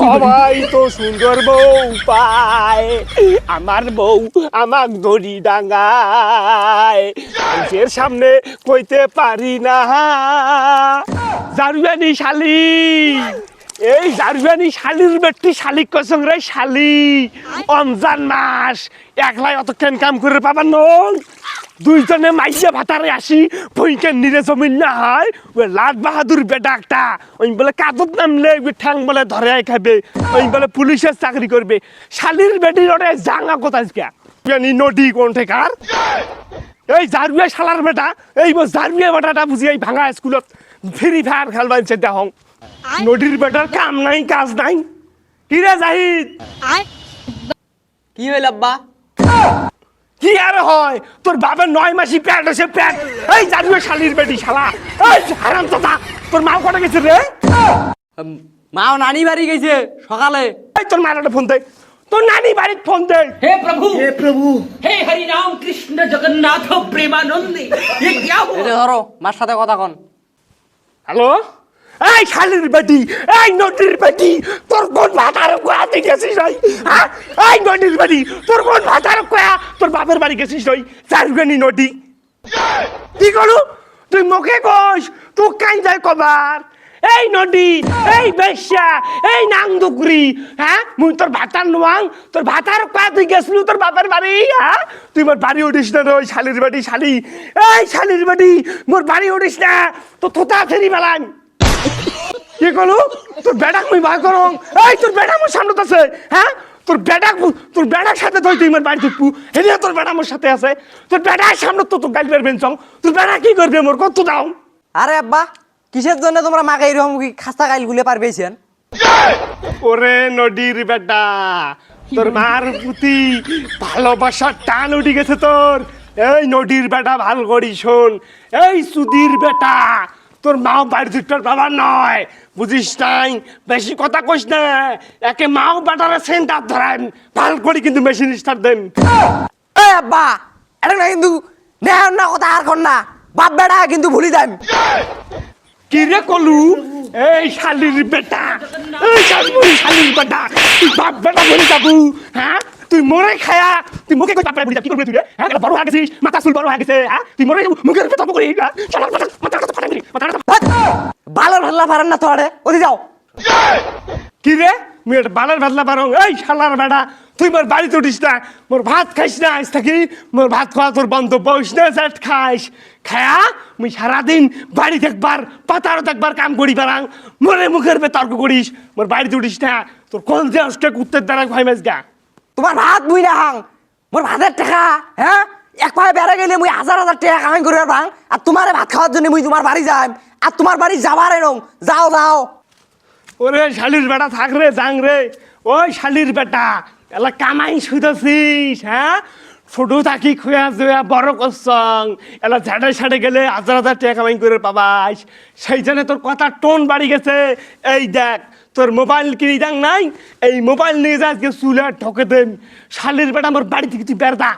সবাই তো সুন্দর বউ পায়, আমার বউ আমাক দড়ি ডাঙায়, মানুষের সামনে কইতে পারি না জারুয়ানি শালি। এই জারুয়ানি শালির বেটি শালিক কসং রে শালি, রমজান মাস একলাই অত কেন কাম করে পাবার নয়, দুইজনে মাইয়া ভাতারে আসি বইকে নিরে জমিন না হয় ওই লাট বাহাদুর বেটা একটা ওই বলে কাদত নামলে ঠ্যাং বলে ধরে খাবে, ওই বলে পুলিশের চাকরি করবে। শালির বেটির ওটা জাঙ্গা কোথায় জানি নদী কোন ঠেকার এই জারুয়া শালার বেটা, এই জারুয়া বেটাটা বুঝি এই ভাঙা স্কুলত ফ্রি ফায়ার খেলবার চেষ্টা হং, নদীর বেটার কাম নাই কাজ নাই। কি রে জাহিদ, কি হইল আব্বা? কি আর হয়, তোর বাবার 9 মাসি প্যাট হয়েছে প্যাট। এই জারুয়া শালির বেটি শালা, এই হারাম দাদা, তোর মা কটা গেছে রে? মাও নানি বাড়ি গেছে সকালে। এই তোর মার ফোন দে, তোর নানি বাড়ির ফোন দে। हे प्रभु हे हरि राम कृष्ण जगन्नाथ प्रेमानंद ये क्या हुआ? এটা ধরো মার সাথে কথা কন। হ্যালো, এই শালির বেটি, এই নদীর বেটি, তোর কোন ভাতার কোয়াতে গেছিস তুই? হ্যাঁ, এই নদীর বেটি, তোর কোন ভাতার কোয়া তোর বাপের বাড়ি গেছিস তুই? জারুয়ানি নদী কি করু তুই মুখে কস, তুই কাই যায় কবার? এই নদী, এই বেশ্যা, এই নাংদুকরি, হ্যাঁ মুই তোর ভাতার নোয়াং, তোর ভাতার কোয়া তুই গেছিলু তোর বাপের বাড়ি? হ্যাঁ তুই মোর বাড়ি উঠিস না রে শালির বেটি শালি, এই শালির বেটি মোর বাড়ি উঠিস না, তো থোতা ফেরি বেলান। কি করু তোর বেটাক মুই ভয় করং, এই তোর বেটা মোর সামনে আছে, হ্যাঁ তোর বেটার সাথে তুই মোর বাড়ি ঢুকবু, হেলিয়া তোর বেটা মোর সাথে আছে, তোর বেটার সামনে তো তোর গাইল বেরবেন চং, তোর বেটা কি করবে মোর কত দাও? আরে আব্বা কিসের জন্য তোমরা মাকে এরকম খাস্তা গাইল গুলে পারবেছেন? ওরে নদীর বেটা, তোর মার প্রতি ভালোবাসার টান উঠে গেছে তোর। এই নদীর বেটা ভাল করি শোন, এই সুধীর বেটা, তোর মাও বাড়ি দুটার বাবা নয়, বুঝিস নাই, বেশি কথা কইস না, একে মাও বেটারে সেন্টার ধরান ভাল করি কিন্তু মেশিন স্টার্ট দেন। এই আব্বা এটা না কিন্তু নেন না কথা আর কর না, বাপ বেটা কিন্তু ভুলি যান। কি রে কলু, এই শালির বেটা, এই শালির বেটা, তুই বাপ বেটা বলে যাবো? হ্যাঁ তুই মরে খায়া তুই মুখে কই বাপ বেটা বলে কি করবি তুই রে? হ্যাঁ বড় হয়ে গেছিস, মাথা চুল বড় হয়ে গেছে, হ্যাঁ তুই মরে মুখের পেট করি না, শালার বেটা মাথা ফাটা দিবি মাথা। ভালো ভাল্লা পারেন না তোরে ওদি যাও। কি রে মুই এটা বালের ভাতলা পারং? এই শালার বেটা তুই মোর বাড়িতে উঠিস না, মোর ভাত খাইস না, আজ থাকি মোর ভাত খাওয়া তোর বন্ধ, বইস না চ্যাট খাইস, খায়া মুই সারাদিন বাড়ি দেখবার পাতারও দেখবার কাম করি পারাং, মোরে মুখের পে তর্ক করিস, মোর বাড়িতে উঠিস না, তোর কোন যে অস্টে কুত্তের দ্বারা ভাই মাস গা। তোমার ভাত বুই না হাং, মোর ভাতের টাকা, হ্যাঁ এক পায়ে বেড়ে গেলে মুই হাজার হাজার টাকা কামাই করে ভাঙ, আর তোমারে ভাত খাওয়ার জন্য মুই তোমার বাড়ি যাই, আর তোমার বাড়ি যাবার এরম যাও যাও। ওরে শালির বেটা থাক রে যাং রে, ওই শালির বেটা এলা কামাই শুইতেছিস? হ্যাঁ ছোট থাকি খুয়া জুয়া বড় করছং, এলা ঝাড়ে ছাড়ে গেলে হাজার হাজার টাকা কামাই করে পাবাস, সেই জন্য তোর কথা টোন বাড়ি গেছে। এই দেখ তোর মোবাইল কিনি দাং নাই, এই মোবাইল নিয়ে যা আজকে চুলে ঠকে দেন, শালির বেটা আমার বাড়ি থেকে তুই বের দা।